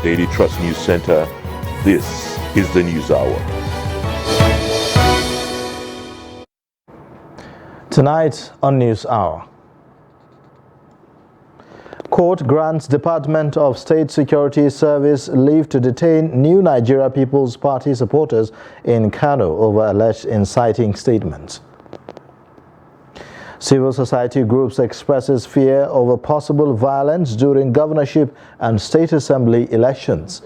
Daily Trust News Center. This is the News Hour. Tonight on News Hour. Court grants Department of State Security Service leave to detain new Nigeria People's Party supporters in Kano over alleged inciting statements. Civil society groups expresses fear over possible violence during governorship and state assembly elections.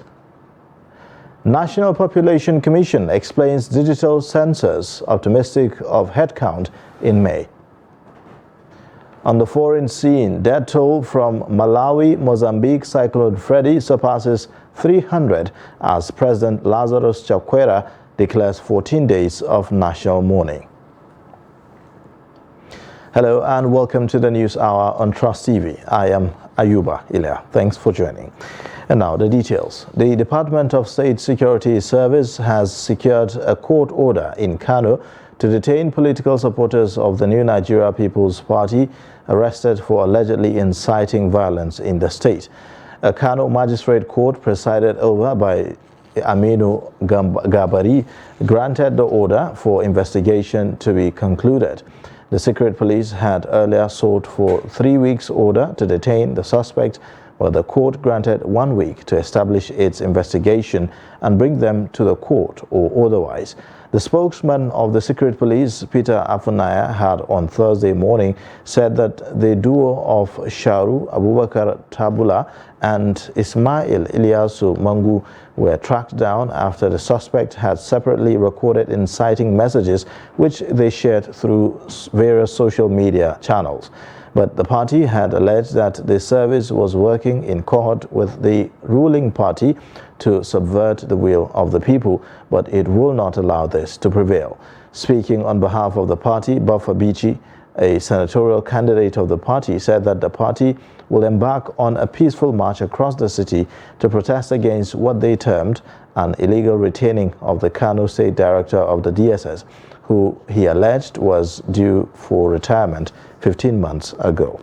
National Population Commission explains digital census, optimistic of headcount in May. On the foreign scene, death toll from Malawi-Mozambique Cyclone Freddy surpasses 300 as President Lazarus Chakwera declares 14 days of national mourning. Hello and welcome to the News Hour on Trust TV. I am Ayuba Ilya. Thanks for joining. And now the details. The Department of State Security Service has secured a court order in Kano to detain political supporters of the New Nigeria People's Party arrested for allegedly inciting violence in the state. A Kano magistrate court presided over by Aminu Gabari granted the order for investigation to be concluded. The secret police had earlier sought for 3 weeks order to detain the suspect, but the court granted 1 week to establish its investigation and bring them to the court or otherwise. The spokesman of the secret police, Peter Afunaya, had on Thursday morning said that the duo of Sharu Abubakar Tabula and Ismail Ilyasu Mangu were tracked down after the suspect had separately recorded inciting messages which they shared through various social media channels. But the party had alleged that the service was working in cohort with the ruling party to subvert the will of the people, but it will not allow this to prevail. Speaking on behalf of the party, Baffa Bichi, a senatorial candidate of the party, said that the party will embark on a peaceful march across the city to protest against what they termed an illegal retaining of the Kano State Director of the DSS, who he alleged was due for retirement 15 months ago.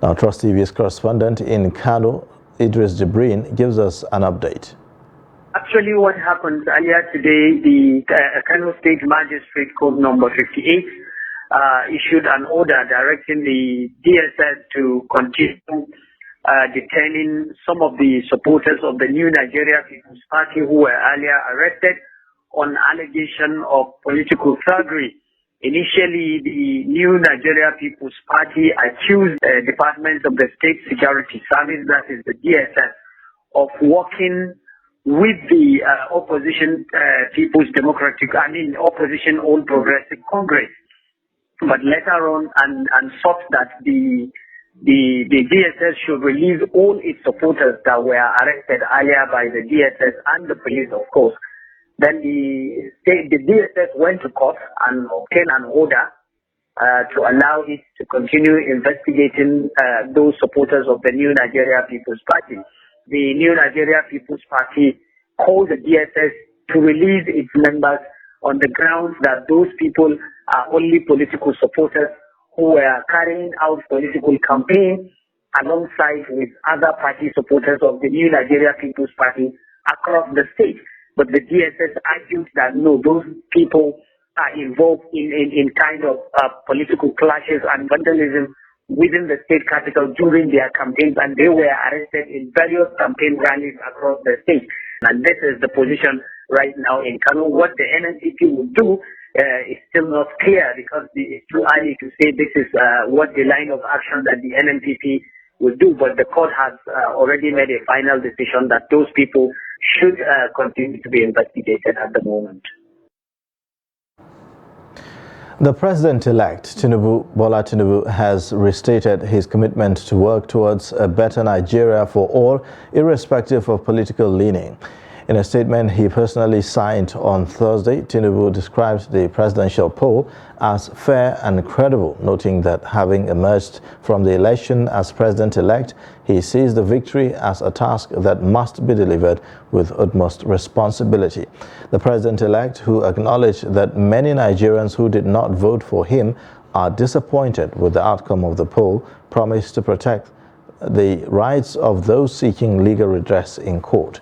Now, Trust TV's correspondent in Kano, Idris Jibrin, gives us an update. Actually, what happened earlier today, the Kano State Magistrate Court number 58 issued an order directing the DSS to continue detaining some of the supporters of the New Nigeria People's Party who were earlier arrested on allegation of political thuggery. Initially, the New Nigeria People's Party accused the Department of the State Security Service, that is the DSS, of working with the opposition opposition All Progressive Congress. But later on, and sought that the DSS should release all its supporters that were arrested earlier by the DSS and the police, of course. Then the DSS went to court and obtained an order to allow it to continue investigating those supporters of the New Nigeria People's Party. The New Nigeria People's Party called the DSS to release its members on the grounds that those people are only political supporters who were carrying out political campaigns alongside with other party supporters of the New Nigeria People's Party across the state. But the DSS argued that no, those people are involved in kind of political clashes and vandalism within the state capital during their campaigns, and they were arrested in various campaign rallies across the state. And this is the position right now in Kano. What the NNPP will do is still not clear because it's too early to say this is what the line of action that the NNPP will do. But the court has already made a final decision that those people should continue to be investigated at the moment. The president-elect, Bola Tinubu, has restated his commitment to work towards a better Nigeria for all, irrespective of political leaning. In a statement he personally signed on Thursday, Tinubu described the presidential poll as fair and credible, noting that having emerged from the election as president-elect, he sees the victory as a task that must be delivered with utmost responsibility. The president-elect, who acknowledged that many Nigerians who did not vote for him are disappointed with the outcome of the poll, promised to protect the rights of those seeking legal redress in court,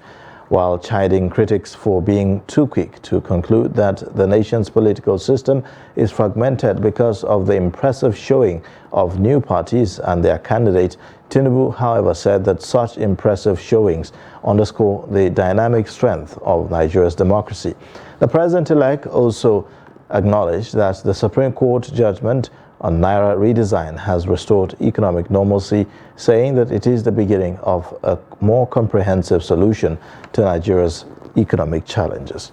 while chiding critics for being too quick to conclude that the nation's political system is fragmented because of the impressive showing of new parties and their candidates. Tinubu, however, said that such impressive showings underscore the dynamic strength of Nigeria's democracy. The president-elect also acknowledged that the Supreme Court judgment on Naira redesign has restored economic normalcy, saying that it is the beginning of a more comprehensive solution to Nigeria's economic challenges.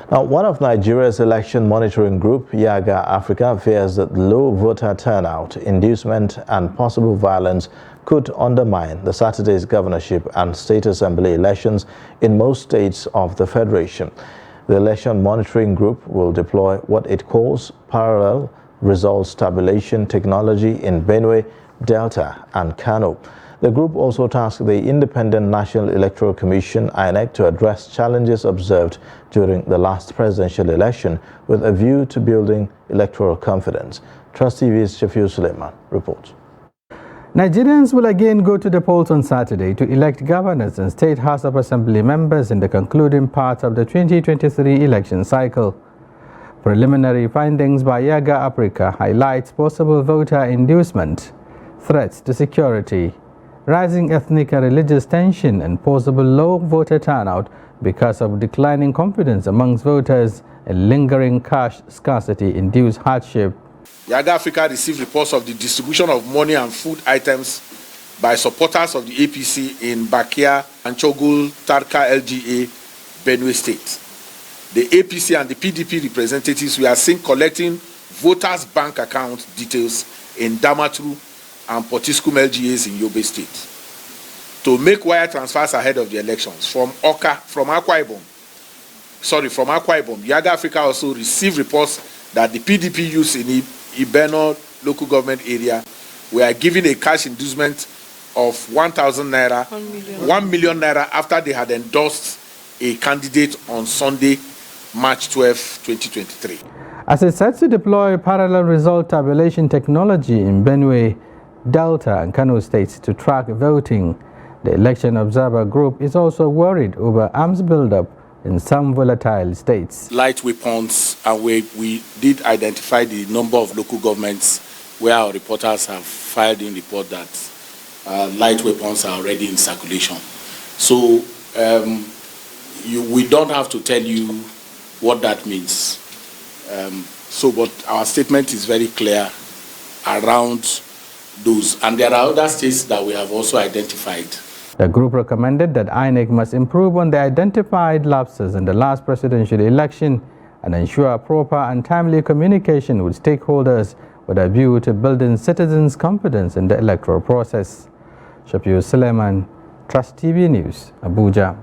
Now, one of Nigeria's election monitoring group, Yaga Africa, fears that low voter turnout, inducement and possible violence could undermine the Saturday's governorship and state assembly elections in most states of the federation. The election monitoring group will deploy what it calls parallel results tabulation technology in Benue, Delta, and Kano. The group also tasked the Independent National Electoral Commission, INEC, to address challenges observed during the last presidential election with a view to building electoral confidence. Trust TV's Shafiu Suleiman reports. Nigerians will again go to the polls on Saturday to elect governors and State House of Assembly members in the concluding part of the 2023 election cycle. Preliminary findings by Yaga Africa highlights possible voter inducement, threats to security, rising ethnic and religious tension, and possible low voter turnout because of declining confidence amongst voters and lingering cash scarcity-induced hardship. Yaga Africa received reports of the distribution of money and food items by supporters of the APC in Bakia and Chogul, Tarka, LGA, Benue State. The APC and the PDP representatives were seen collecting voters' bank account details in Damaturu and Potiskum LGAs in Yobe State to make wire transfers ahead of the elections. From Akwa Ibom, Yaga Africa also received reports that the PDP youths in Ibeno local government area were given a cash inducement of 1,000 naira, 1 million naira after they had endorsed a candidate on Sunday, March 12, 2023. As it sets to deploy parallel result tabulation technology in Benue, Delta, and Kano states to track voting, the Election Observer Group is also worried over arms buildup in some volatile states. Light weapons, and we did identify the number of local governments where our reporters have filed in report that light weapons are already in circulation. So we don't have to tell you what that means. But our statement is very clear around those. And there are other states that we have also identified. The group recommended that INEC must improve on the identified lapses in the last presidential election and ensure proper and timely communication with stakeholders with a view to building citizens' confidence in the electoral process. Shafiu Suleiman, Trust TV News, Abuja.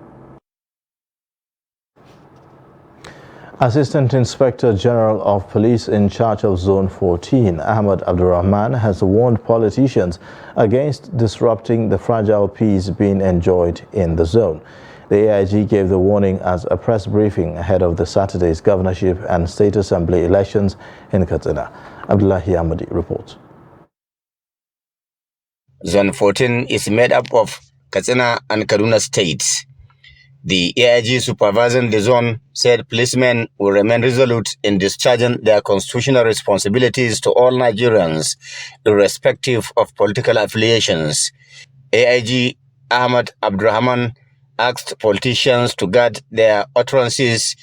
Assistant Inspector General of Police in charge of Zone 14, Ahmad Abdurrahman, has warned politicians against disrupting the fragile peace being enjoyed in the zone. The AIG gave the warning as a press briefing ahead of the Saturday's governorship and state assembly elections in Katsina. Abdullahi Ahmadi reports. Zone 14 is made up of Katsina and Kaduna states. The AIG supervising the zone said policemen will remain resolute in discharging their constitutional responsibilities to all Nigerians, irrespective of political affiliations. AIG Ahmad Abdurrahman asked politicians to guard their utterances,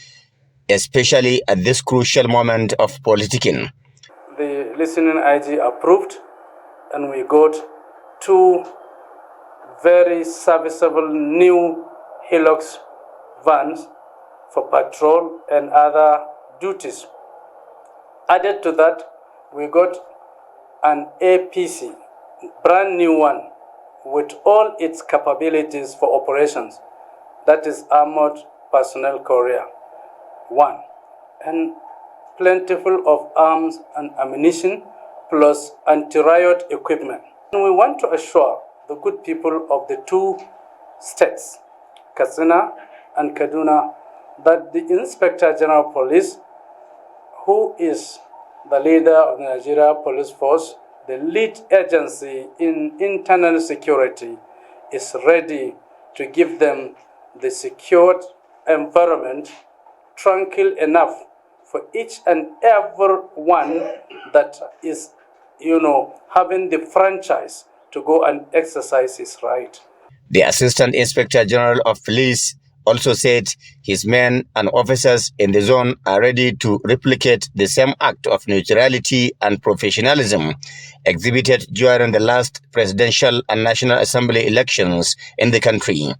especially at this crucial moment of politicking. The listening IG approved, and we got 2 very serviceable new Hilux vans for patrol and other duties. Added to that, we got an APC, brand new one, with all its capabilities for operations. That is Armored Personnel Carrier 1, and plentiful of arms and ammunition, plus anti-riot equipment. And we want to assure the good people of the 2 states, Katsina and Kaduna, that the Inspector General of Police, who is the leader of the Nigeria Police Force, the lead agency in internal security is ready to give them the secured environment, tranquil enough for each and every one that is, having the franchise to go and exercise his right. The Assistant Inspector General of Police also said his men and officers in the zone are ready to replicate the same act of neutrality and professionalism exhibited during the last presidential and National Assembly elections in the country.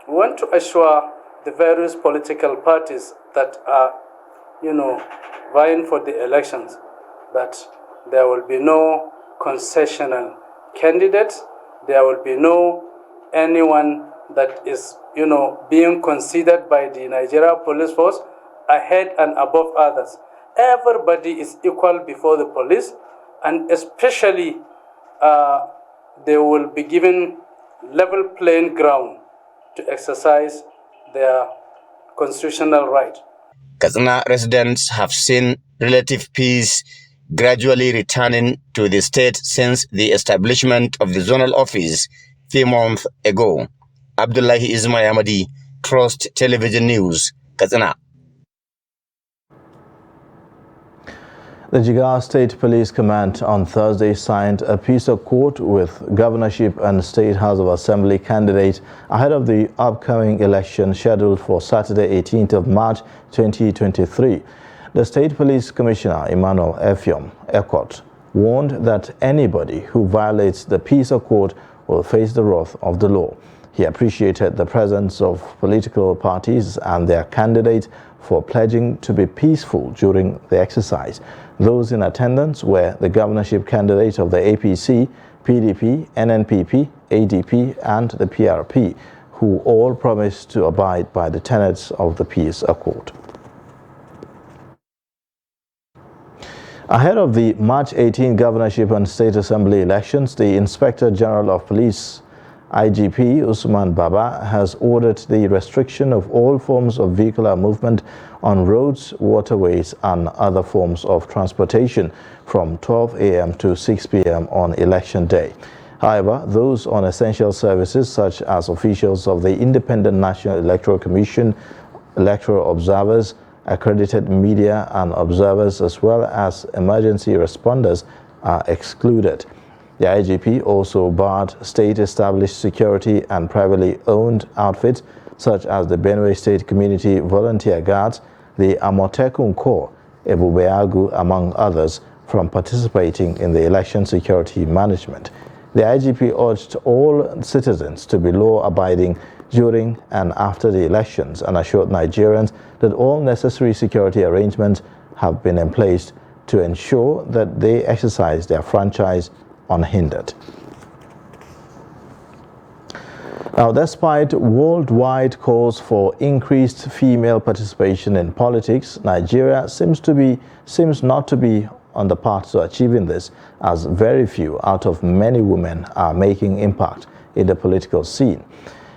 We want to assure the various political parties that are, vying for the elections that there will be no concessional candidates, there will be no anyone that is, being considered by the Nigeria Police Force ahead and above others. Everybody is equal before the police, and especially they will be given level playing ground to exercise their constitutional right. Katsina residents have seen relative peace gradually returning to the state since the establishment of the zonal office 3 months ago. Abdullahi Ismail Ahmadi, Trust Television News, Katsina. The Jigawa State Police Command on Thursday signed a peace accord with governorship and State House of Assembly candidates ahead of the upcoming election scheduled for Saturday, 18th of March 2023. The State Police Commissioner, Emmanuel Effiong Ekot, warned that anybody who violates the peace accord will face the wrath of the law. He appreciated the presence of political parties and their candidates for pledging to be peaceful during the exercise. Those in attendance were the governorship candidate of the APC, PDP, NNPP, ADP, and the PRP, who all promised to abide by the tenets of the peace accord. Ahead of the March 18 governorship and state assembly elections, the Inspector General of Police, IGP Usman Baba, has ordered the restriction of all forms of vehicular movement on roads, waterways, and other forms of transportation from 12 a.m. to 6 p.m. on election day. However, those on essential services, such as officials of the Independent National Electoral Commission, electoral observers, accredited media and observers, as well as emergency responders, are excluded. The IGP also barred state-established security and privately owned outfits such as the Benue State Community Volunteer Guards, the Amotekun Corps, Ebubeagu, among others, from participating in the election security management. The IGP urged all citizens to be law-abiding during and after the elections and assured Nigerians that all necessary security arrangements have been in place to ensure that they exercise their franchise unhindered. Now, despite worldwide calls for increased female participation in politics, Nigeria seems not to be on the path to achieving this, as very few out of many women are making impact in the political scene.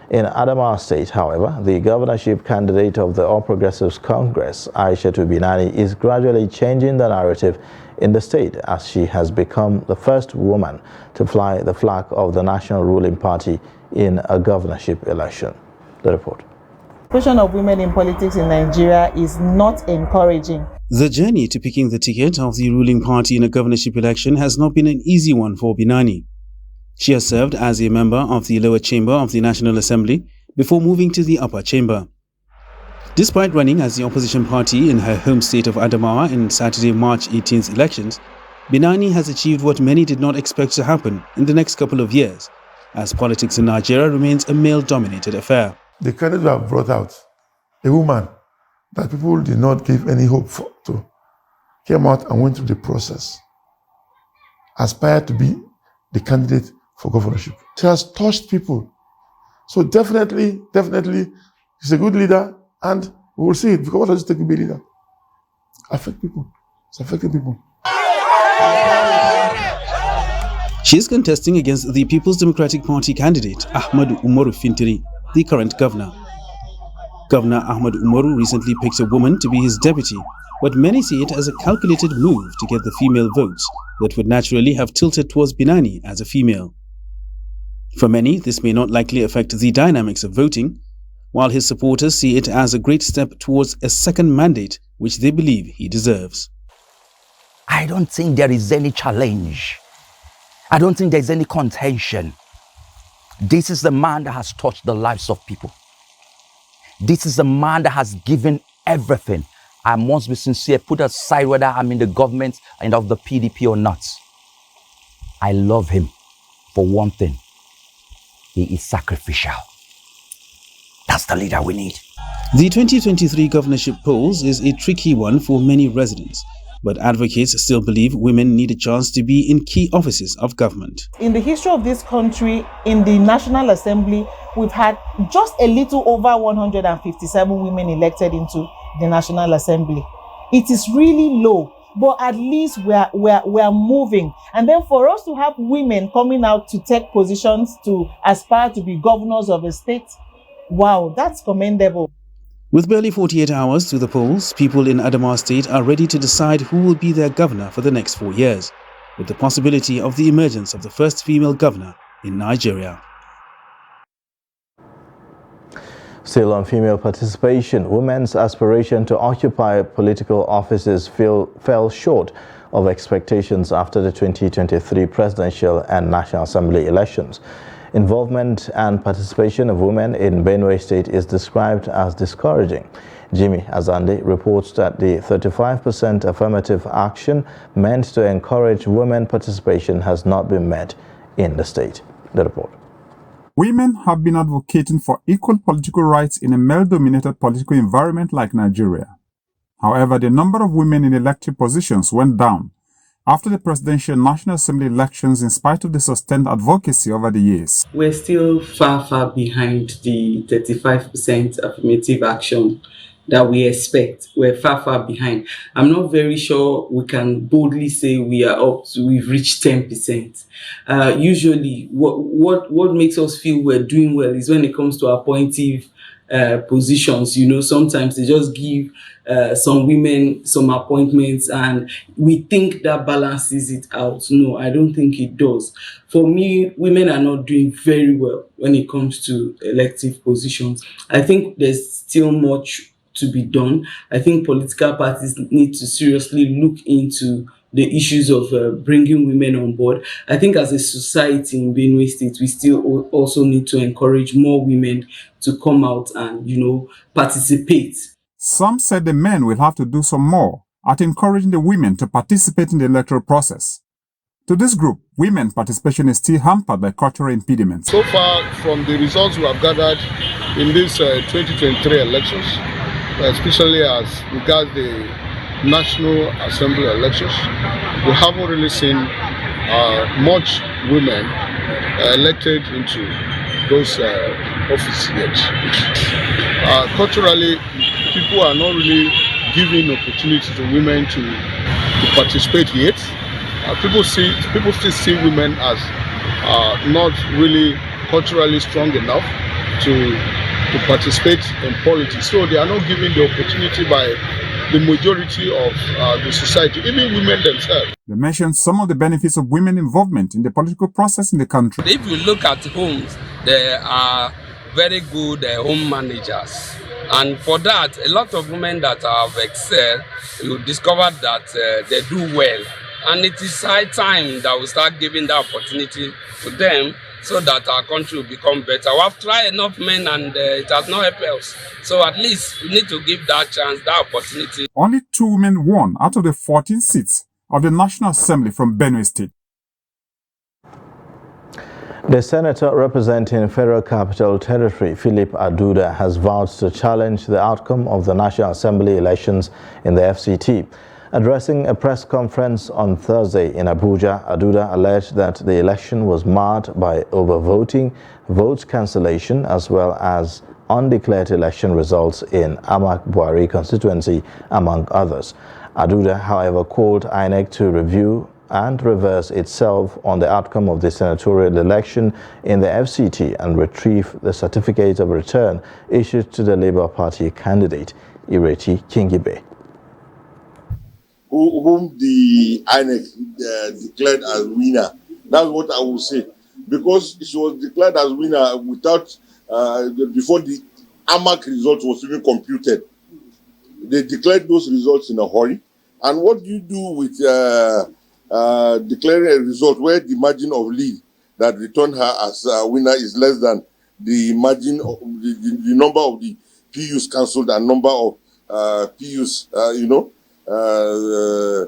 In Adamawa State, however, the governorship candidate of the All Progressives Congress, Aishatu Binani, is gradually changing the narrative in the state as she has become the first woman to fly the flag of the national ruling party in a governorship election. The report. The position of women in politics in Nigeria is not encouraging. The journey to picking the ticket of the ruling party in a governorship election has not been an easy one for Binani. She has served as a member of the lower chamber of the National Assembly before moving to the upper chamber. Despite running as the opposition party in her home state of Adamawa in Saturday, March 18th elections, Binani has achieved what many did not expect to happen in the next couple of years, as politics in Nigeria remains a male-dominated affair. The candidate have brought out a woman that people did not give any hope to, came out and went through the process, aspired to be the candidate for governorship. She has touched people. So definitely, she's a good leader, and we will see it. Because what does it take to be a leader? Affect people. It's affecting people. She is contesting against the People's Democratic Party candidate, Ahmadu Umaru Fintiri, the current governor. Governor Ahmad Umaru recently picked a woman to be his deputy, but many see it as a calculated move to get the female votes that would naturally have tilted towards Binani as a female. For many, this may not likely affect the dynamics of voting, while his supporters see it as a great step towards a second mandate, which they believe he deserves. I don't think there is any challenge. I don't think there's any contention. This is the man that has touched the lives of people. This is the man that has given everything. I must be sincere, put aside whether I'm in the government and of the PDP or not. I love him for one thing. He is sacrificial. That's the leader we need. The 2023 governorship polls is a tricky one for many residents, but advocates still believe women need a chance to be in key offices of government. In the history of this country, in the National Assembly, we've had just a little over 157 women elected into the National Assembly. It is really low, but at least we're moving. And then for us to have women coming out to take positions to aspire to be governors of a state, wow, that's commendable. With barely 48 hours to the polls, people in Adamawa State are ready to decide who will be their governor for the next 4 years, with the possibility of the emergence of the first female governor in Nigeria. Still on female participation, women's aspiration to occupy political offices fell short of expectations after the 2023 presidential and National Assembly elections. Involvement and participation of women in Benue State is described as discouraging. Jimmy Azande reports that the 35% affirmative action meant to encourage women participation has not been met in the state. The report. Women have been advocating for equal political rights in a male-dominated political environment like Nigeria. However, the number of women in elective positions went down after the presidential and National Assembly elections in spite of the sustained advocacy over the years. We're still far behind the 35% affirmative action that we expect. We're far behind. I'm not very sure we can boldly say we've reached 10%. Usually what makes us feel we're doing well is when it comes to appointive positions. You know, sometimes they just give some women some appointments and we think that balances it out. No, I don't think it does. For me, women are not doing very well when it comes to elective positions. I think there's still much to be done. I think political parties need to seriously look into the issues of bringing women on board. I think as a society in Benue State, we still also need to encourage more women to come out and, you know, participate. Some said the men will have to do some more at encouraging the women to participate in the electoral process. To this group, women participation is still hampered by cultural impediments. So far, from the results we have gathered in these 2023 elections, especially as regards the National Assembly elections, we haven't really seen much women elected into those offices yet. Culturally, people are not really giving opportunity to women to participate yet. People still see women as not really culturally strong enough to participate in politics. So they are not given the opportunity by the majority of the society, even women themselves. They mentioned some of the benefits of women involvement in the political process in the country. If you look at homes, there are very good home managers. And for that, a lot of women that have excelled, you discover that they do well. And it is high time that we start giving that opportunity to them so that our country will become better. We have tried enough men and it has not helped us. So at least we need to give that chance, that opportunity. Only 2 women won out of the 14 seats of the National Assembly from Benue State. The senator representing Federal Capital Territory, Philip Aduda, has vowed to challenge the outcome of the National Assembly elections in the FCT. Addressing a press conference on Thursday in Abuja, Aduda alleged that the election was marred by overvoting, vote cancellation, as well as undeclared election results in Amak Buhari constituency, among others. Aduda, however, called INEC to review and reverse itself on the outcome of the senatorial election in the FCT and retrieve the certificate of return issued to the Labour Party candidate, Ireti Kingibe. Whom the INEC declared as winner. That's what I will say. Because she was declared as winner without, before the AMAC result was even computed. They declared those results in a hurry. And what do you do with declaring a result where the margin of lead that returned her as a winner is less than the margin of the number of the PUs cancelled and number of PUs, I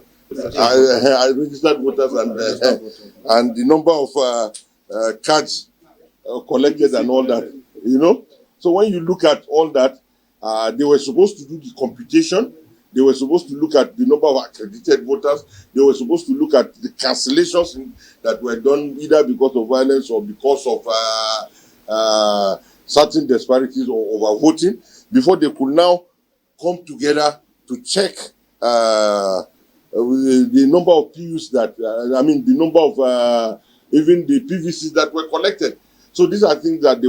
registered voters and the number of cards collected and all that, So when you look at all that, they were supposed to do the computation. They were supposed to look at the number of accredited voters. They were supposed to look at the cancellations that were done either because of violence or because of certain disparities or overvoting before they could now come together to check the number of PUs that, the number of even the PVCs that were collected. So these are things that they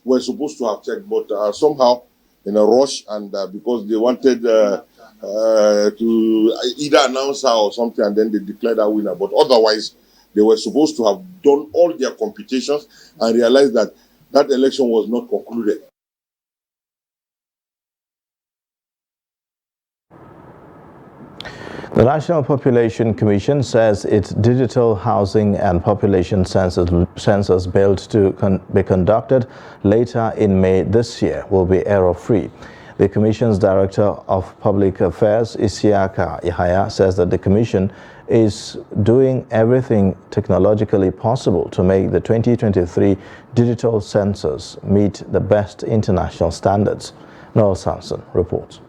were supposed to have checked, but somehow in a rush and because they wanted to either announce her or something and then they declared her winner. But otherwise, they were supposed to have done all their computations and realized that that election was not concluded. The National Population Commission says its digital housing and population census built to be conducted later in May this year will be error-free. The Commission's Director of Public Affairs, Isiaka Ihaya, says that the Commission is doing everything technologically possible to make the 2023 digital census meet the best international standards. Noel Samson reports.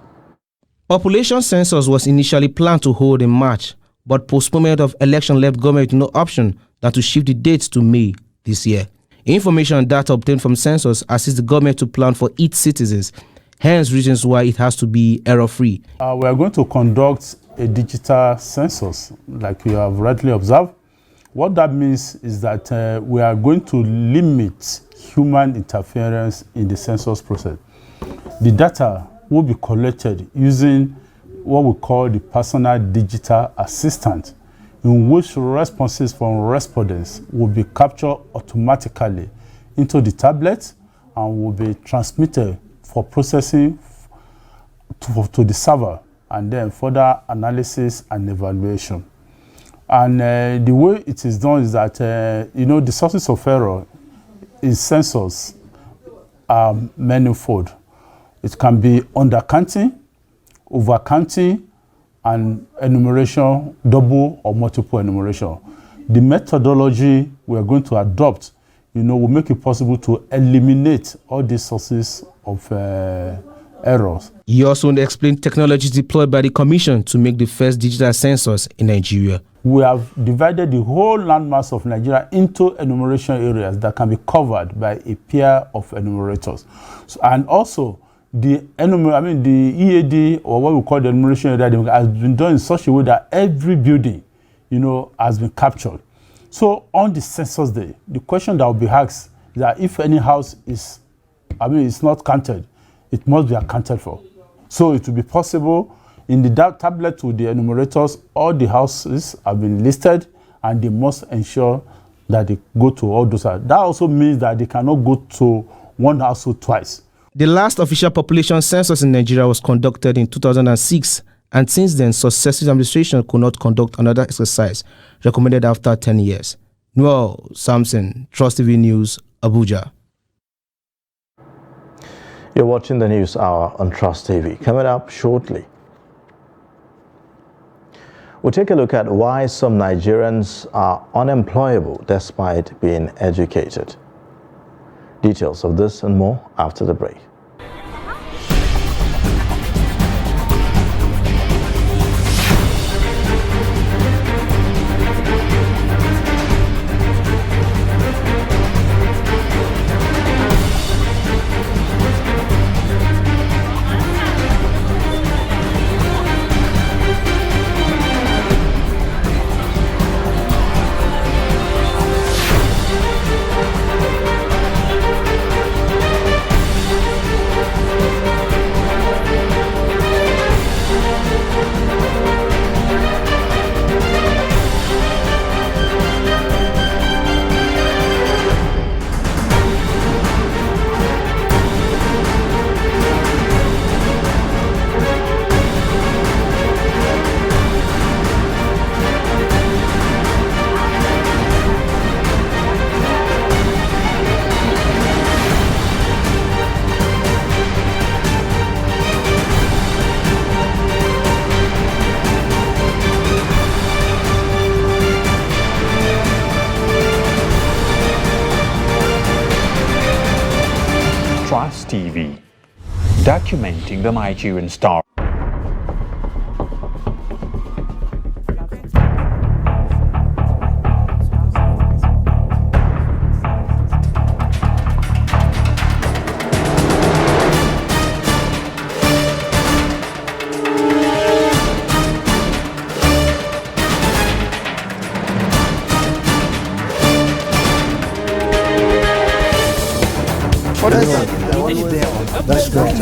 Population census was initially planned to hold in March, but postponement of election left government no option than to shift the dates to May this year. Information and data obtained from census assist the government to plan for its citizens, hence reasons why it has to be error-free. We are going to conduct a digital census, like you have rightly observed. What that means is that we are going to limit human interference in the census process. The data will be collected using what we call the personal digital assistant, in which responses from respondents will be captured automatically into the tablet and will be transmitted for processing to the server and then further analysis and evaluation. And the way it is done is that, the sources of error in census are manifold. It can be undercounting, overcounting, and enumeration, double or multiple enumeration. The methodology we are going to adopt, will make it possible to eliminate all these sources of errors. He also explained technologies deployed by the Commission to make the first digital census in Nigeria. We have divided the whole landmass of Nigeria into enumeration areas that can be covered by a pair of enumerators. And also, the EAD, or what we call the enumeration area, has been done in such a way that every building, has been captured. So on the census day, the question that will be asked is that if any house is not counted, it must be accounted for. So it will be possible in the tablet with the enumerators, all the houses have been listed and they must ensure that they go to all those houses. That also means that they cannot go to one household twice. The last official population census in Nigeria was conducted in 2006, and since then, successive administration could not conduct another exercise, recommended after 10 years. Noel Samson, Trust TV News, Abuja. You're watching the News Hour on Trust TV. Coming up shortly, we'll take a look at why some Nigerians are unemployable despite being educated. Details of this and more after the break. documenting the Nigerian star. That's great.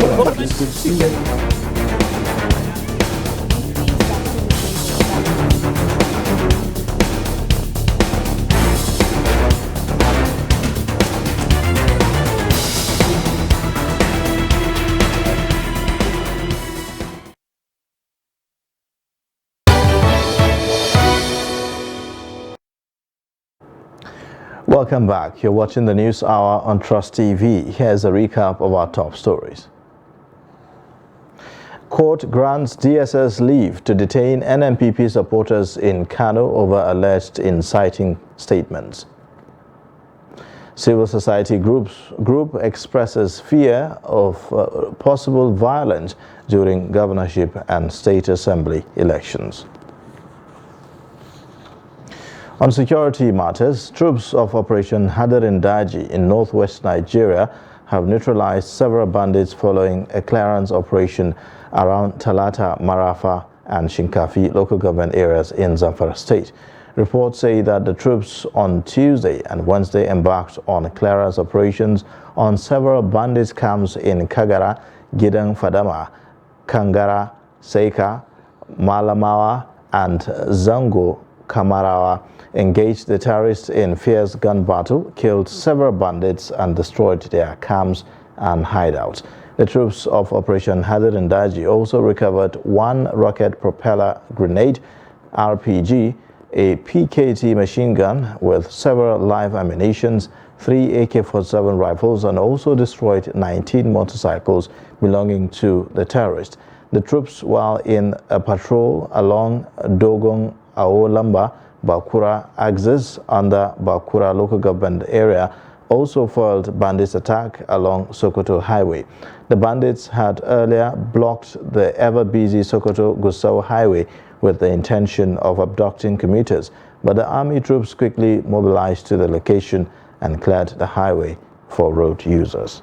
Welcome back. You're watching the News Hour on Trust TV. Here's a recap of our top stories. Court grants DSS leave to detain NNPP supporters in Kano over alleged inciting statements. Civil society group expresses fear of possible violence during governorship and state assembly elections. On security matters, troops of Operation Hadarin Daji in northwest Nigeria have neutralized several bandits following a clearance operation around Talata, Marafa and Shinkafi local government areas in Zamfara state. Reports say that the troops on Tuesday and Wednesday embarked on clearance operations on several bandits camps in Kagara, Gidan Fadama, Kangara, Seika, Malamawa and Zango Kamarawa, engaged the terrorists in fierce gun battle, killed several bandits and destroyed their camps and hideouts. The troops of Operation Hadarin Daji also recovered one rocket propeller grenade, RPG, a PKT machine gun with several live ammunitions, 3 AK-47 rifles, and also destroyed 19 motorcycles belonging to the terrorists. The troops, while in a patrol along Dogon Aolamba Bakura axis under Bakura local government area, also foiled bandits' attack along Sokoto Highway. The bandits had earlier blocked the ever-busy Sokoto-Gusau Highway with the intention of abducting commuters, but the army troops quickly mobilized to the location and cleared the highway for road users.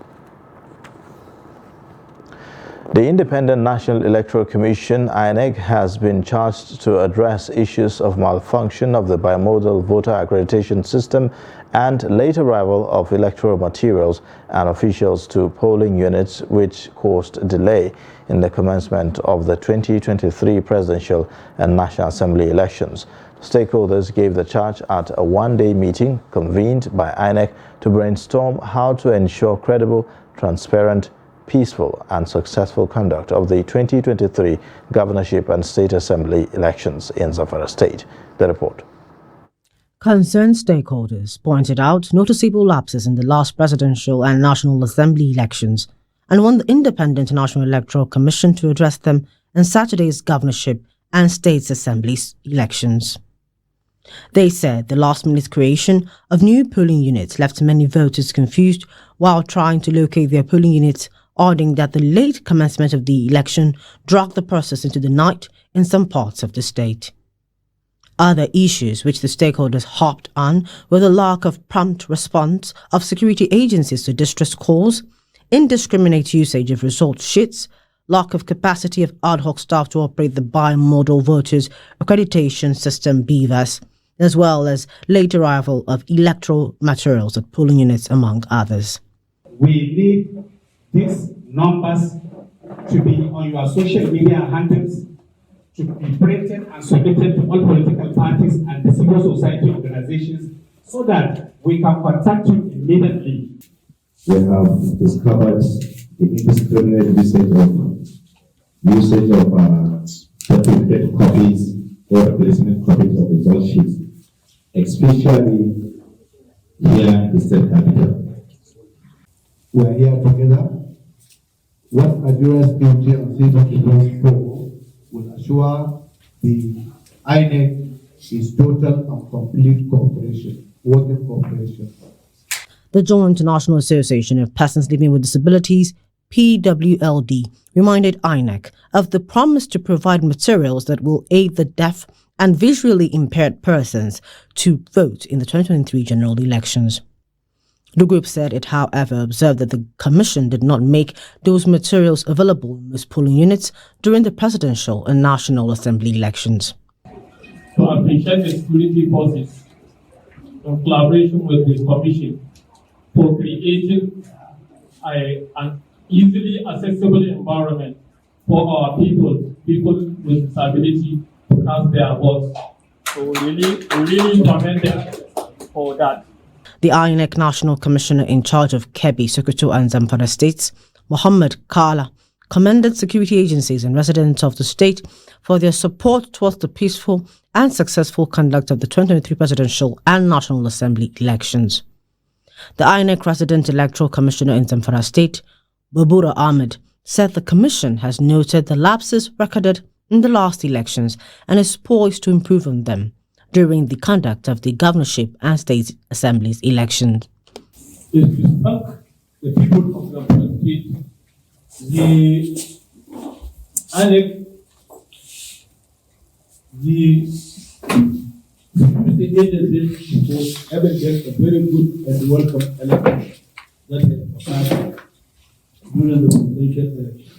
The Independent National Electoral Commission, INEC, has been charged to address issues of malfunction of the bimodal voter accreditation system and late arrival of electoral materials and officials to polling units, which caused a delay in the commencement of the 2023 presidential and National Assembly elections. Stakeholders gave the charge at a one-day meeting convened by INEC to brainstorm how to ensure credible, transparent, peaceful and successful conduct of the 2023 governorship and state assembly elections in Zamfara state. The report. Concerned stakeholders pointed out noticeable lapses in the last presidential and national assembly elections and want the Independent National Electoral Commission to address them in Saturday's governorship and states assemblies elections. They said the last-minute creation of new polling units left many voters confused while trying to locate their polling units, adding that the late commencement of the election dragged the process into the night in some parts of the state. Other issues which the stakeholders harped on were the lack of prompt response of security agencies to distress calls, indiscriminate usage of result sheets, lack of capacity of ad hoc staff to operate the bimodal voters accreditation system BVAS, as well as late arrival of electoral materials at polling units, among others. We need these numbers to be on your social media handles, to be printed and submitted to all political parties and the civil society organizations so that we can contact you immediately. We have discovered the indiscriminate usage of certificate copies or replacement copies of result sheets, especially here in the state capital. We are here together. What Nigeria's duty and citizens for will assure the INEC is total and complete cooperation, working cooperation. The Joint International Association of Persons Living with Disabilities, PWLD, reminded INEC of the promise to provide materials that will aid the deaf and visually impaired persons to vote in the 2023 general elections. The group said it, however, observed that the Commission did not make those materials available in most polling units during the presidential and National Assembly elections. To appreciate the security forces in collaboration with the Commission for creating an easily accessible environment for our people with disability to cast their votes. So we really commend them for that. The INEC National Commissioner in charge of Kebbi, Sokoto and Zamfara states, Muhammad Kala, commended security agencies and residents of the state for their support towards the peaceful and successful conduct of the 2023 presidential and National Assembly elections. The INEC Resident Electoral Commissioner in Zamfara State, Babura Ahmed, said the Commission has noted the lapses recorded in the last elections and is poised to improve on them during the conduct of the governorship and state assemblies elections. Is to thank the people of the state, the INEC, the security agencies for having a very good and welcome election that has passed during the presidential election.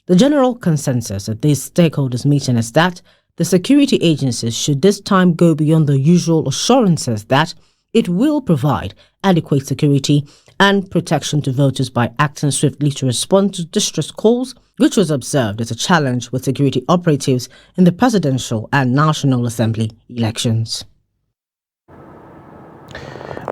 The general consensus at this stakeholders meeting is that the security agencies should this time go beyond the usual assurances that it will provide adequate security and protection to voters by acting swiftly to respond to distress calls, which was observed as a challenge with security operatives in the presidential and National Assembly elections.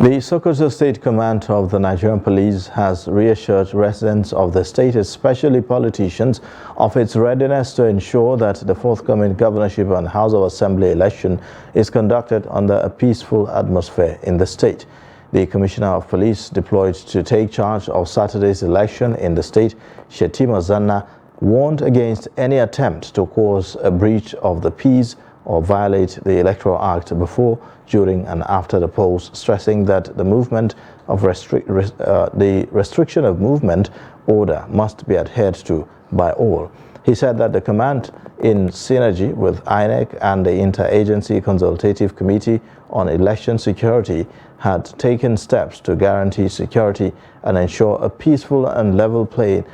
The Sokoto State Command of the Nigerian Police has reassured residents of the state, especially politicians, of its readiness to ensure that the forthcoming governorship and House of Assembly election is conducted under a peaceful atmosphere in the state. The Commissioner of Police deployed to take charge of Saturday's election in the state, Shetima Zanna, warned against any attempt to cause a breach of the peace or violate the Electoral Act before, during and after the polls, stressing that the movement of the restriction of movement order must be adhered to by all. He said that the command, in synergy with INEC and the Interagency Consultative Committee on Election Security, had taken steps to guarantee security and ensure a peaceful and level playing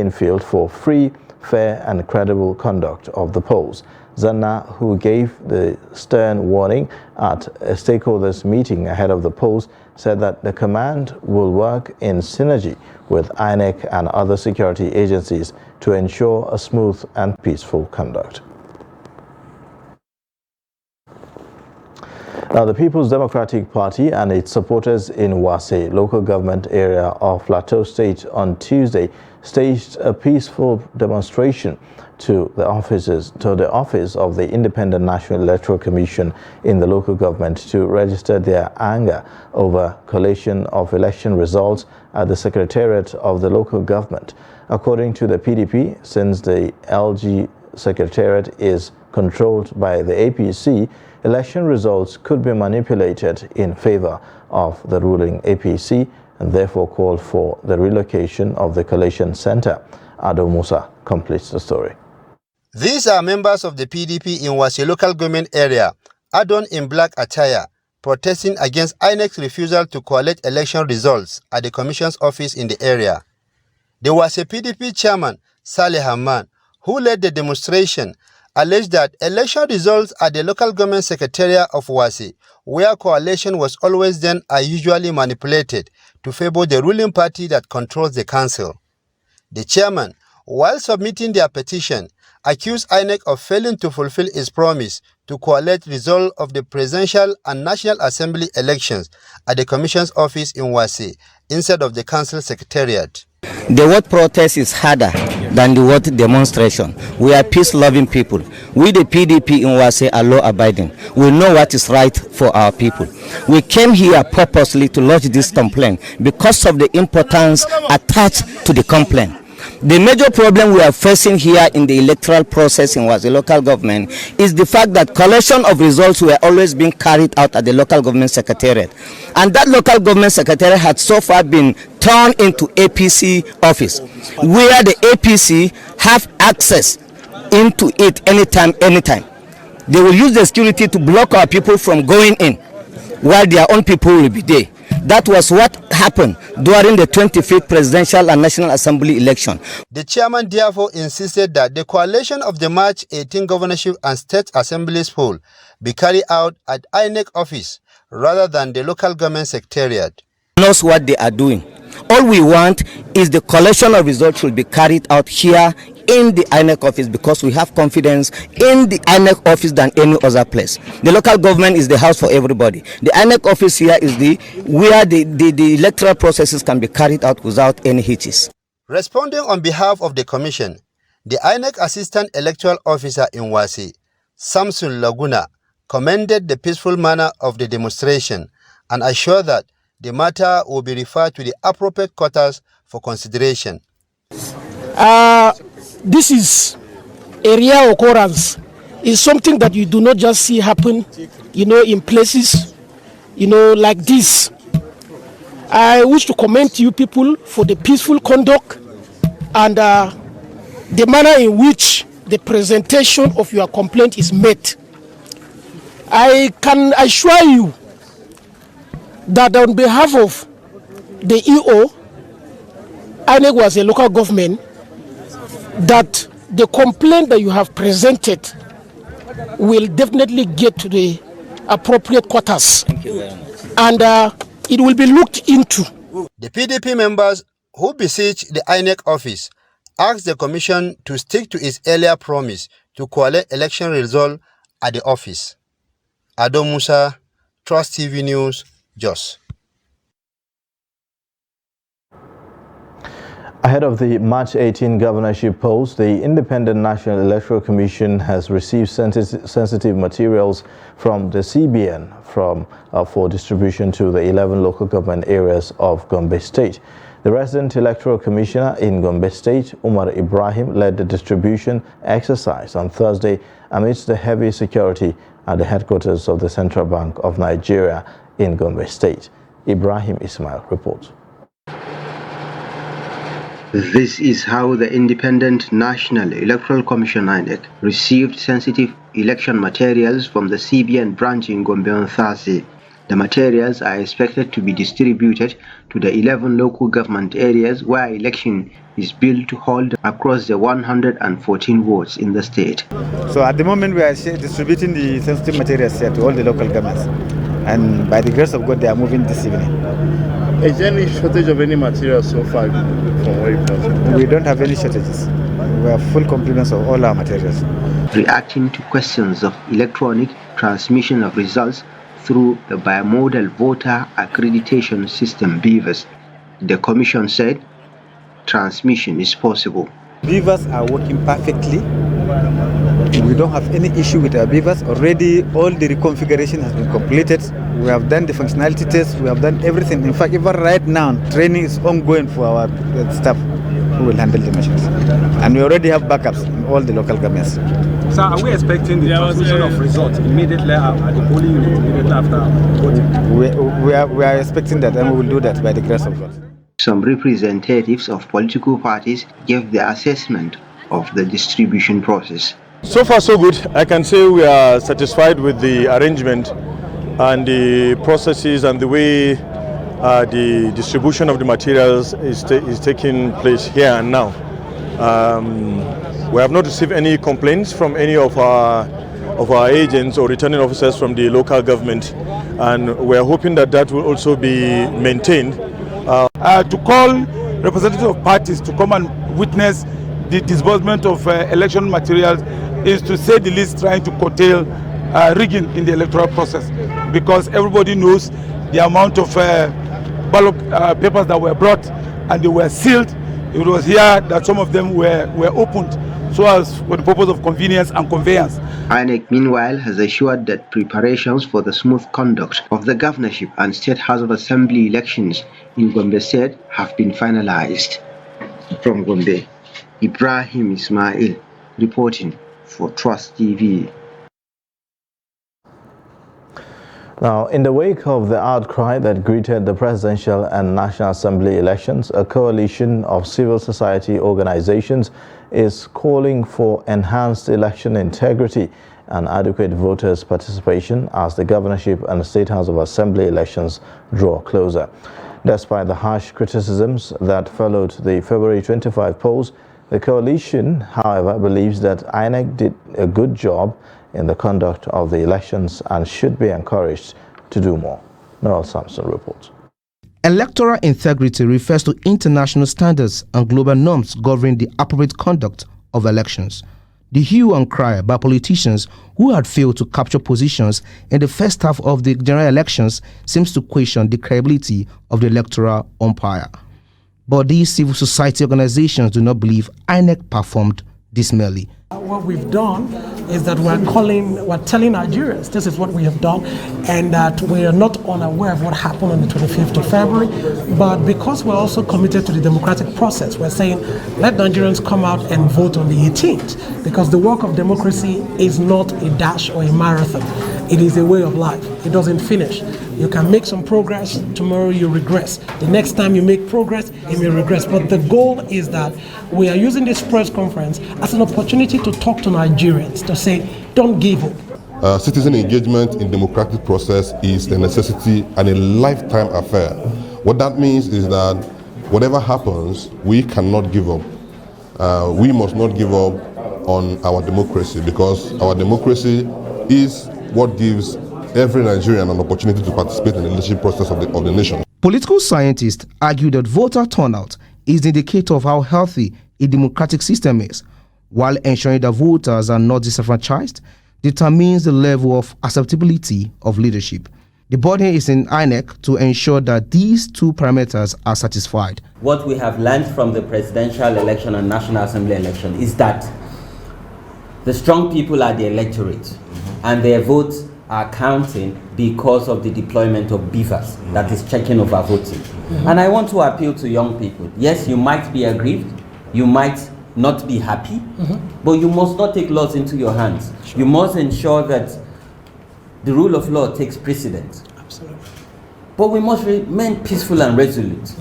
field for free, fair and credible conduct of the polls. Zanna, who gave the stern warning at a stakeholders meeting ahead of the polls, said that the command will work in synergy with INEC and other security agencies to ensure a smooth and peaceful conduct. Now, the People's Democratic Party and its supporters in Wase, local government area of Plateau State, on Tuesday staged a peaceful demonstration to the office of the Independent National Electoral Commission in the local government to register their anger over collation of election results at the Secretariat of the local government. According to the PDP, since the LG Secretariat is controlled by the APC, election results could be manipulated in favor of the ruling APC and therefore called for the relocation of the collation center. Ado Musa completes the story. These are members of the PDP in Wase local government area, adorned in black attire, protesting against INEC's refusal to collect election results at the Commission's office in the area. The Wase PDP chairman, Saleh Hamman, who led the demonstration, alleged that election results at the local government secretariat of Wase, where coalition was always done, are usually manipulated to favor the ruling party that controls the council. The chairman, while submitting their petition, accused INEC of failing to fulfill its promise to collect results of the presidential and National Assembly elections at the Commission's office in Wase instead of the council secretariat. The word protest is harder than the word demonstration. We are peace-loving people. We, the PDP in Wase, are law-abiding. We know what is right for our people. We came here purposely to lodge this complaint because of the importance attached to the complaint. The major problem we are facing here in the electoral process in Wase local government is the fact that collection of results were always being carried out at the local government secretariat. And that local government secretariat had so far been turned into APC office, where the APC have access into it anytime. They will use the security to block our people from going in, while their own people will be there. That was what happened during the 25th presidential and National Assembly election. The chairman therefore insisted that the collation of the March 18 governorship and state assemblies poll be carried out at INEC office rather than the local government secretariat. Knows what they are doing. All we want is the collection of results should be carried out here in the INEC office, because we have confidence in the INEC office than any other place. The local government is the house for everybody. The INEC office here is where the electoral processes can be carried out without any hitches. Responding on behalf of the commission, the INEC Assistant Electoral Officer in Wase, Samson Laguna, commended the peaceful manner of the demonstration and assured that the matter will be referred to the appropriate quarters for consideration. This is a rare occurrence. It's something that you do not just see happen, in places, like this. I wish to commend you people for the peaceful conduct and the manner in which the presentation of your complaint is made. I can assure you that on behalf of the EO, INEC was a local government, that the complaint that you have presented will definitely get to the appropriate quarters. Thank you very much. And it will be looked into. The PDP members who besieged the INEC office asked the commission to stick to its earlier promise to collect election results at the office. Ado Musa, Trust TV News, Jos. Ahead of the March 18 governorship polls, the Independent National Electoral Commission has received sensitive materials from the CBN for distribution to the 11 local government areas of Gombe State. The resident electoral commissioner in Gombe State, Umar Ibrahim, led the distribution exercise on Thursday amidst the heavy security at the headquarters of the Central Bank of Nigeria in Gombe State. Ibrahim Ismail reports. This is how the Independent National Electoral Commission INEC received sensitive election materials from the CBN branch in Gombe on Thursday. The materials are expected to be distributed to the 11 local government areas where election is billed to hold across the 114 wards in the state. So at the moment we are distributing the sensitive materials here to all the local governments, and by the grace of God they are moving this evening. Is there any shortage of any material so far from where you come? We don't have any shortages. We have full complements of all our materials. Reacting to questions of electronic transmission of results through the bimodal voter accreditation system BVAS, the commission said transmission is possible. BVAS are working perfectly. We don't have any issue with our BVAS. Already all the reconfiguration has been completed. We have done the functionality test. We have done everything. In fact, even right now, training is ongoing for our staff who will handle the machines. And we already have backups in all the local governments. So are we expecting the transmission of results immediately at the polling unit, immediately after voting? We are expecting that, and we will do that by the grace of God. Some representatives of political parties gave their assessment of the distribution process. So far so good. I can say we are satisfied with the arrangement and the processes and the way the distribution of the materials is taking place here and now. We have not received any complaints from any of our agents or returning officers from the local government, and we are hoping that that will also be maintained. To call representatives of parties to come and witness the disbursement of election materials is, to say the least, trying to curtail rigging in the electoral process, because everybody knows the amount of ballot papers that were brought and they were sealed. It was here that some of them were opened so as for the purpose of convenience and conveyance. INEC, meanwhile, has assured that preparations for the smooth conduct of the governorship and State House of Assembly elections in Gombe State have been finalized. From Gombe, Ibrahim Ismail, reporting for Trust TV. Now, in the wake of the outcry that greeted the presidential and National Assembly elections, a coalition of civil society organizations is calling for enhanced election integrity and adequate voters' participation as the governorship and State House of Assembly elections draw closer. Despite the harsh criticisms that followed the February 25 polls, the coalition, however, believes that INEC did a good job in the conduct of the elections and should be encouraged to do more. Noel Sampson reports. Electoral integrity refers to international standards and global norms governing the appropriate conduct of elections. The hue and cry by politicians who had failed to capture positions in the first half of the general elections seems to question the credibility of the electoral umpire. But these civil society organizations do not believe INEC performed dismally. What we've done is that we're telling Nigerians this is what we have done, and that we are not unaware of what happened on the 25th of February. But because we're also committed to the democratic process, we're saying let Nigerians come out and vote on the 18th, because the work of democracy is not a dash or a marathon. It is a way of life. It doesn't finish. You can make some progress, tomorrow you regress. The next time you make progress, you may regress. But the goal is that we are using this press conference as an opportunity to talk to Nigerians, to say, don't give up. Citizen engagement in democratic process is a necessity and a lifetime affair. What that means is that whatever happens, we cannot give up. We must not give up on our democracy, because our democracy is what gives every Nigerian an opportunity to participate in the leadership process of the nation. Political scientists argue that voter turnout is the indicator of how healthy a democratic system is, while ensuring that voters are not disenfranchised determines the level of acceptability of leadership. The burden is in INEC to ensure that these two parameters are satisfied. What we have learned from the presidential election and National Assembly election is that the strong people are the electorate, and their votes are counting because of the deployment of beavers that is checking over voting. And I want to appeal to young people. Yes, you might be aggrieved, you might not be happy, but you must not take laws into your hands. You must ensure that the rule of law takes precedence. Absolutely. But we must remain peaceful and resolute,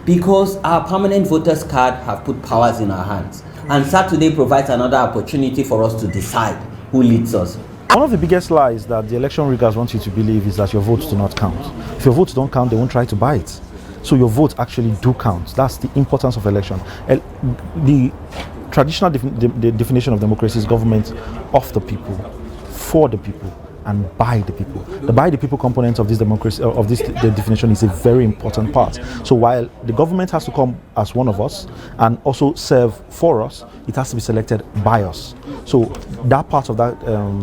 because our permanent voters card have put powers in our hands. And Saturday provides another opportunity for us to decide who leads us. One of the biggest lies that the election riggers want you to believe is that your votes do not count. If your votes don't count, they won't try to buy it. So your votes actually do count. That's the importance of election. The traditional definition of democracy is government of the people, for the people, and by the people. The by the people component of this democracy, the definition, is a very important part. So while the government has to come as one of us and also serve for us, it has to be selected by us. So that part of that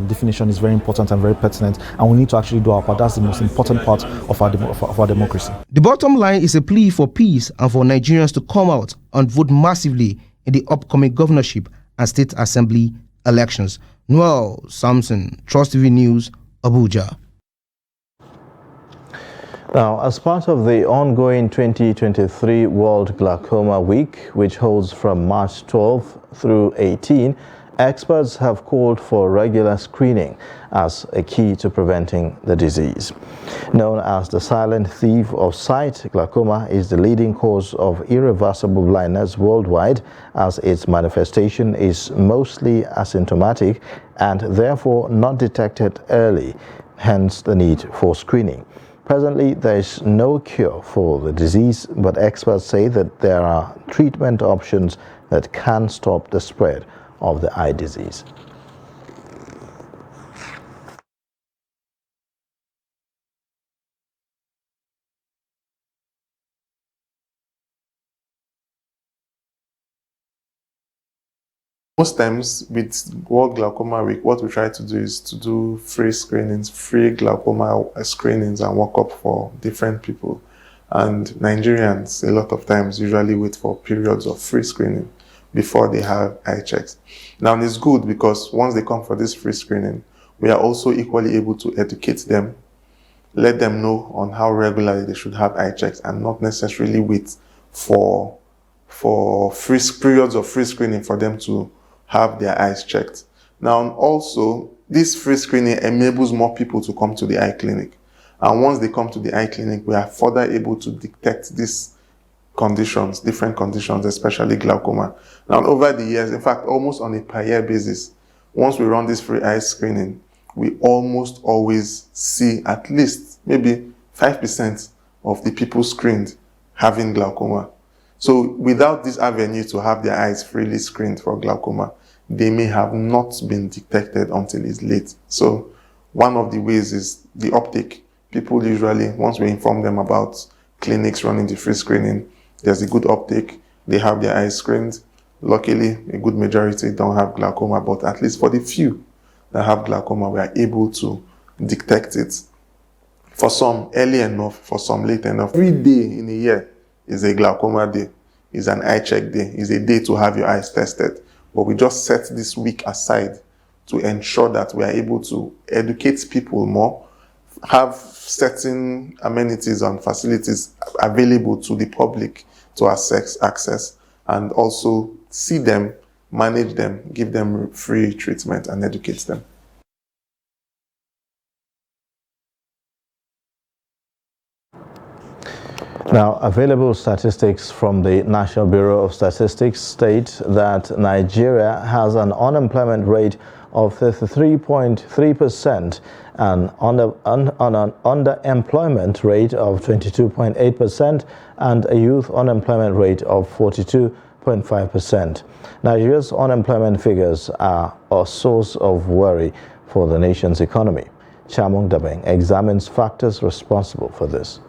definition is very important and very pertinent, and we need to actually do our part. That's the most important part of our democracy. The bottom line is a plea for peace and for Nigerians to come out and vote massively in the upcoming governorship and state assembly elections. Noel Sampson, Trust TV News, Abuja. Now, as part of the ongoing 2023 World Glaucoma Week, which holds from March 12 through 18, experts have called for regular screening as a key to preventing the disease. Known as the silent thief of sight, glaucoma is the leading cause of irreversible blindness worldwide, as its manifestation is mostly asymptomatic and therefore not detected early, hence the need for screening. Presently, there is no cure for the disease, but experts say that there are treatment options that can stop the spread of the eye disease. Most times with World Glaucoma Week, what we try to do is to do free screenings, free glaucoma screenings and workup for different people. And Nigerians, a lot of times, usually wait for periods of free screening before they have eye checks. Now, it's good because once they come for this free screening, we are also equally able to educate them, let them know on how regularly they should have eye checks and not necessarily wait for for periods of free screening for them to have their eyes checked. Now, also, this free screening enables more people to come to the eye clinic. And once they come to the eye clinic, we are further able to detect these conditions, different conditions, especially glaucoma. Now, over the years, in fact, almost on a per year basis, once we run this free eye screening, we almost always see at least maybe 5% of the people screened having glaucoma. So without this avenue to have their eyes freely screened for glaucoma, they may have not been detected until it's late. So one of the ways is the uptake. People usually, once we inform them about clinics running the free screening, there's a good uptake. They have their eyes screened. Luckily, a good majority don't have glaucoma, but at least for the few that have glaucoma, we are able to detect it. For some, early enough, for some, late enough. Every day in a year is a glaucoma day, is an eye check day, is a day to have your eyes tested. But we just set this week aside to ensure that we are able to educate people more, have certain amenities and facilities available to the public to access, and also see them, manage them, give them free treatment and educate them. Now, available statistics from the National Bureau of Statistics state that Nigeria has an unemployment rate of 33.3% and an underemployment rate of 22.8% and a youth unemployment rate of 42.5%. Nigeria's unemployment figures are a source of worry for the nation's economy. Chamong Dabeng examines factors responsible for this.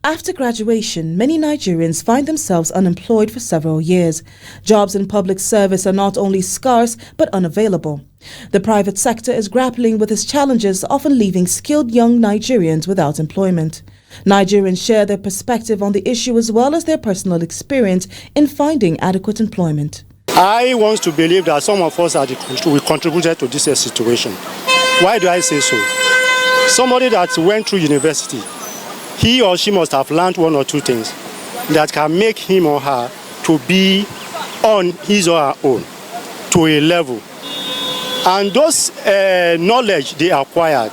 After graduation, many Nigerians find themselves unemployed for several years. Jobs in public service are not only scarce, but unavailable. The private sector is grappling with its challenges, often leaving skilled young Nigerians without employment. Nigerians share their perspective on the issue as well as their personal experience in finding adequate employment. I want to believe that some of us we contributed to this situation. Why do I say so? Somebody that went through university, he or she must have learned one or two things that can make him or her to be on his or her own to a level. And those knowledge they acquired,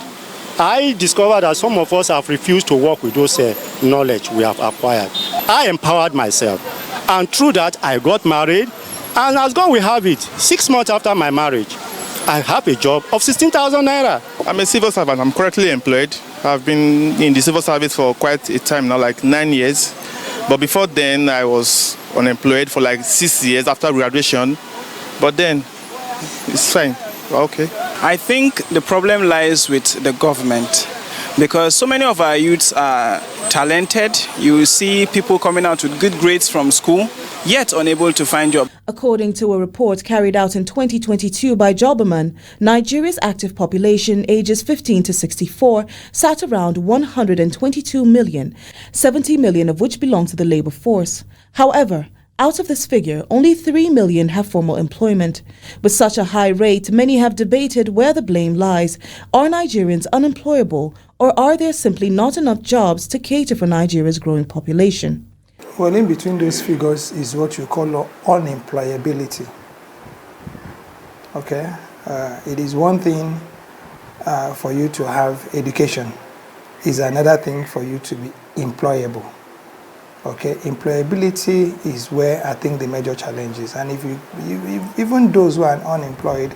I discovered that some of us have refused to work with those knowledge we have acquired. I empowered myself, and through that I got married, and as God will have it, 6 months after my marriage, I have a job of 16,000 naira. I'm a civil servant. I'm currently employed. I've been in the civil service for quite a time now, like 9 years. But before then, I was unemployed for like 6 years after graduation. But then, it's fine. Okay. I think the problem lies with the government, because so many of our youths are talented. You see people coming out with good grades from school, yet unable to find jobs. According to a report carried out in 2022 by Jobberman, Nigeria's active population ages 15 to 64 sat around 122 million, 70 million of which belong to the labor force. However, out of this figure, only 3 million have formal employment. With such a high rate, many have debated where the blame lies. Are Nigerians unemployable, or are there simply not enough jobs to cater for Nigeria's growing population? Well, in between those figures is what you call unemployability. Okay? It is one thing for you to have education. It's another thing for you to be employable. Okay? Employability is where I think the major challenge is. And if even those who are unemployed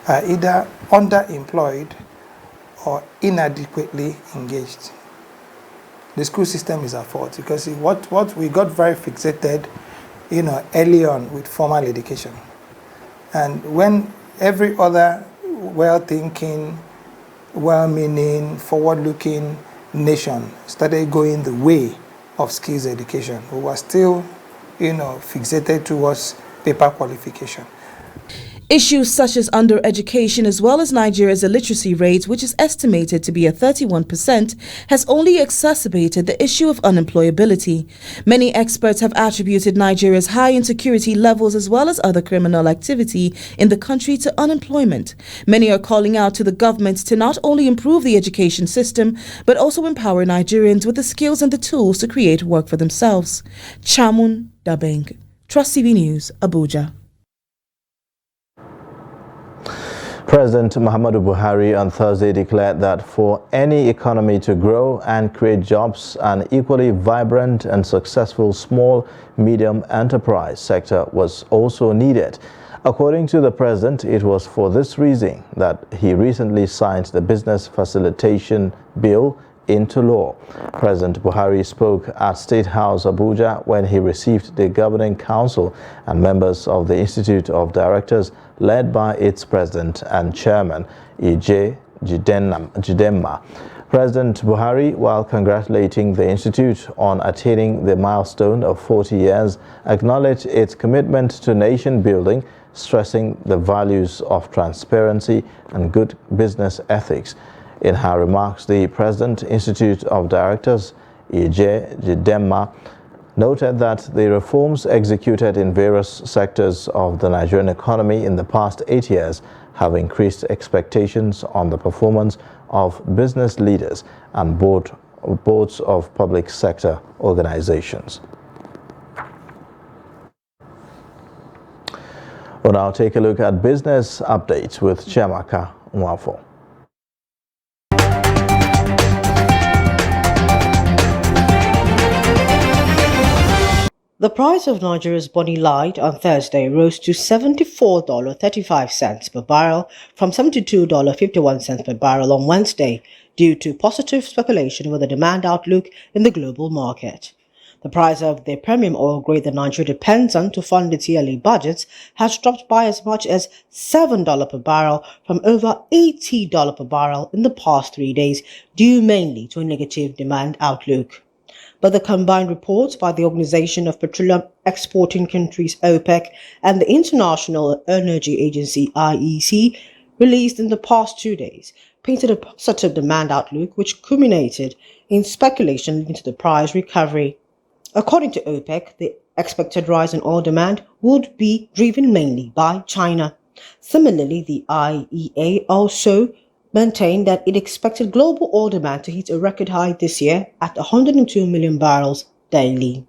are either underemployed or inadequately engaged. The school system is at fault, because what we got very fixated, early on with formal education. And when every other well-thinking, well-meaning, forward-looking nation started going the way of skills education, we were still, fixated towards paper qualification. Issues such as undereducation as well as Nigeria's illiteracy rate, which is estimated to be at 31%, has only exacerbated the issue of unemployability. Many experts have attributed Nigeria's high insecurity levels as well as other criminal activity in the country to unemployment. Many are calling out to the government to not only improve the education system, but also empower Nigerians with the skills and the tools to create work for themselves. Chamun Dabeng, Trust TV News, Abuja. President Muhammadu Buhari on Thursday declared that for any economy to grow and create jobs, an equally vibrant and successful small-medium enterprise sector was also needed. According to the president, it was for this reason that he recently signed the Business Facilitation Bill into law. President Buhari spoke at State House Abuja when he received the Governing Council and members of the Institute of Directors led by its president and chairman, E.J. Jidemma. President Buhari, while congratulating the institute on attaining the milestone of 40 years, acknowledged its commitment to nation building, stressing the values of transparency and good business ethics. In her remarks, the President Institute of Directors, E.J. Jidemma, noted that the reforms executed in various sectors of the Nigerian economy in the past 8 years have increased expectations on the performance of business leaders and boards of public sector organizations. We'll now take a look at business updates with Chiamaka Nwafo. The price of Nigeria's Bonny Light on Thursday rose to $74.35 per barrel from $72.51 per barrel on Wednesday due to positive speculation with the demand outlook in the global market. The price of the premium oil grade that Nigeria depends on to fund its yearly budgets has dropped by as much as $7 per barrel from over $80 per barrel in the past 3 days, due mainly to a negative demand outlook. But the combined reports by the Organization of Petroleum Exporting Countries OPEC and the International Energy Agency IEC released in the past 2 days painted a positive demand outlook which culminated in speculation leading to the price recovery. According to OPEC, the expected rise in oil demand would be driven mainly by China. Similarly, the IEA also maintained that it expected global oil demand to hit a record high this year at 102 million barrels daily.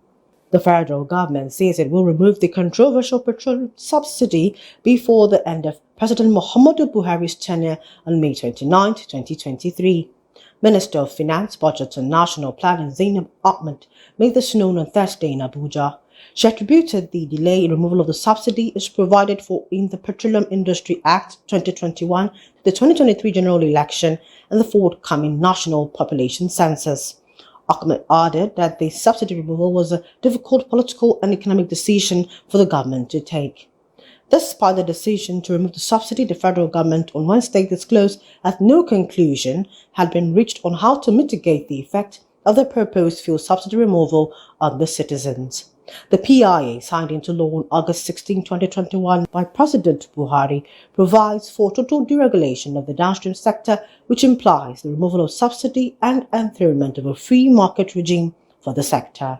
The federal government says it will remove the controversial petroleum subsidy before the end of President Muhammadu Buhari's tenure on May 29, 2023. Minister of Finance, Budget and National Planning Zainab Ahmed made this known on Thursday in Abuja. She attributed the delay in removal of the subsidy as provided for in the Petroleum Industry Act 2021 to the 2023 general election and the forthcoming national population census. Ahmed added that the subsidy removal was a difficult political and economic decision for the government to take. Despite the decision to remove the subsidy, the federal government on Wednesday disclosed that no conclusion had been reached on how to mitigate the effect of the proposed fuel subsidy removal on the citizens. The PIA, signed into law on August 16, 2021 by President Buhari, provides for total deregulation of the downstream sector, which implies the removal of subsidy and enthronement of a free market regime for the sector.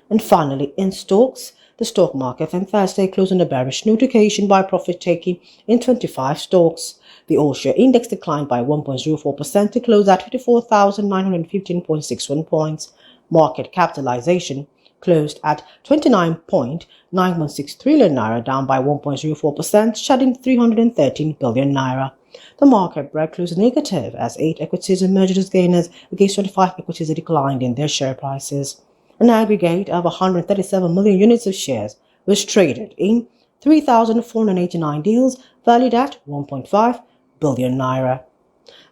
And finally, in stocks, the stock market on Thursday closed on a bearish notification by profit-taking in 25 stocks. The all-share index declined by 1.04% to close at 54,915.61 points. Market capitalization closed at 29.916 trillion naira, down by 1.04%, shedding 313 billion naira. The market break closed negative as 8 equities emerged as gainers against 25 equities that declined in their share prices. An aggregate of 137 million units of shares was traded in 3,489 deals valued at 1.5 billion naira.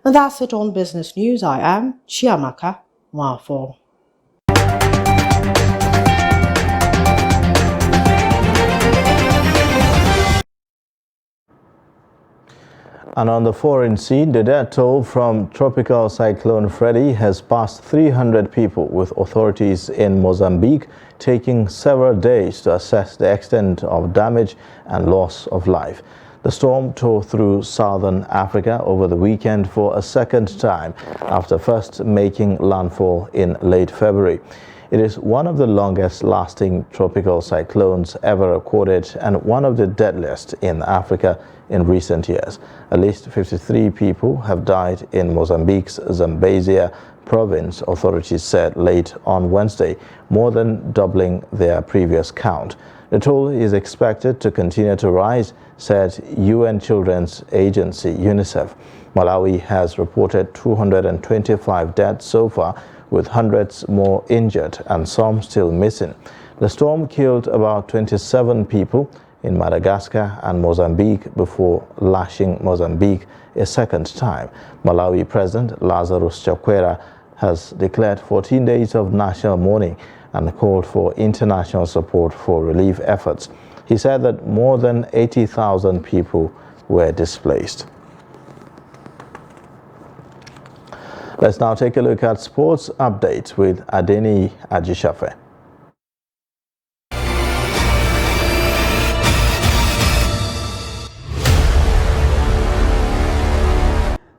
And that's it on business news. I am Chiamaka Nwafo. And on the foreign scene, the death toll from tropical cyclone Freddy has passed 300 people, with authorities in Mozambique taking several days to assess the extent of damage and loss of life. The storm tore through southern Africa over the weekend for a second time after first making landfall in late February. It is one of the longest-lasting tropical cyclones ever recorded and one of the deadliest in Africa in recent years. At least 53 people have died in Mozambique's Zambezia province, authorities said late on Wednesday, more than doubling their previous count. The toll is expected to continue to rise, said UN Children's Agency UNICEF. Malawi has reported 225 deaths so far, with hundreds more injured and some still missing. The storm killed about 27 people in Madagascar and Mozambique before lashing Mozambique a second time. Malawi President Lazarus Chakwera has declared 14 days of national mourning and called for international support for relief efforts. He said that more than 80,000 people were displaced. Let's now take a look at sports updates with Adeni Ajishafe.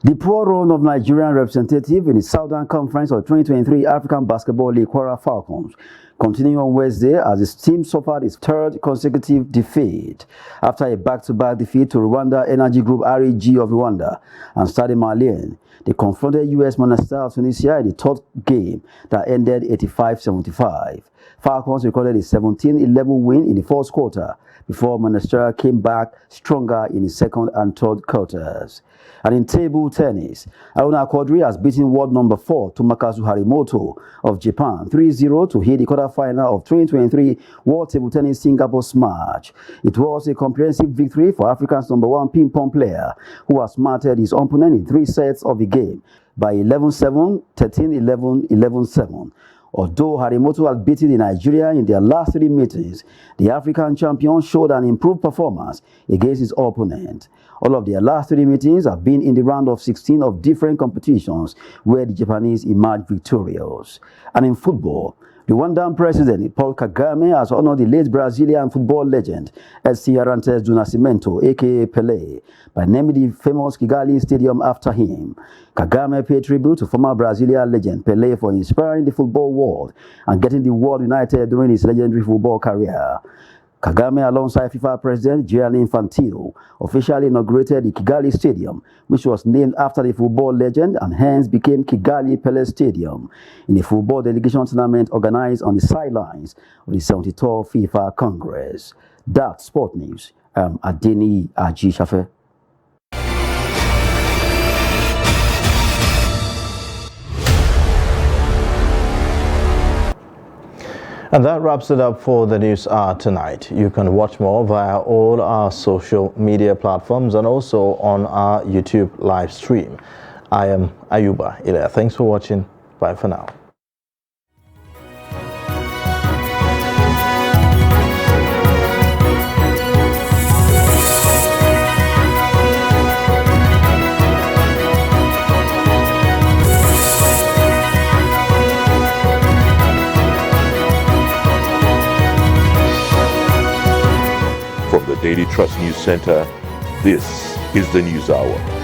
The poor run of Nigerian representative in the Southern Conference of 2023 African Basketball League Kwara Falcons continuing on Wednesday as his team suffered its third consecutive defeat after a back-to-back defeat to Rwanda Energy Group REG of Rwanda and Stade Malien. They confronted US Monastir of Tunisia in the third game that ended 85-75. Falcons recorded a 17-11 win in the first quarter before Monastir came back stronger in the second and third quarters. And in table tennis, Aruna Quadri has beaten world number 4 Tomakazu Harimoto of Japan 3-0 to hit the quarterfinal of 2023 World Table Tennis Singapore Smash. It was a comprehensive victory for Africa's number 1 ping-pong player, who has smarted his opponent in 3 sets of the game by 11-7, 13-11, 11-7. Although Harimoto had beaten Nigeria in their last 3 meetings, the African champion showed an improved performance against his opponent. All of their last 3 meetings have been in the round of 16 of different competitions where the Japanese emerged victorious. And in football, the Rwandan president Paul Kagame has honored the late Brazilian football legend SC Arantes do Nascimento, aka Pelé, by naming the famous Kigali Stadium after him. Kagame paid tribute to former Brazilian legend Pelé for inspiring the football world and getting the world united during his legendary football career. Kagame, alongside FIFA President Gianni Infantino, officially inaugurated the Kigali Stadium, which was named after the football legend and hence became Kigali Pele Stadium, in the football delegation tournament organized on the sidelines of the 73rd FIFA Congress. That's Sport News. I'm Adeni Ajishafe. And that wraps it up for the News Hour tonight. You can watch more via all our social media platforms and also on our YouTube live stream. I am Ayuba Ilea. Thanks for watching. Bye for now. From the Daily Trust News Center, this is the News Hour.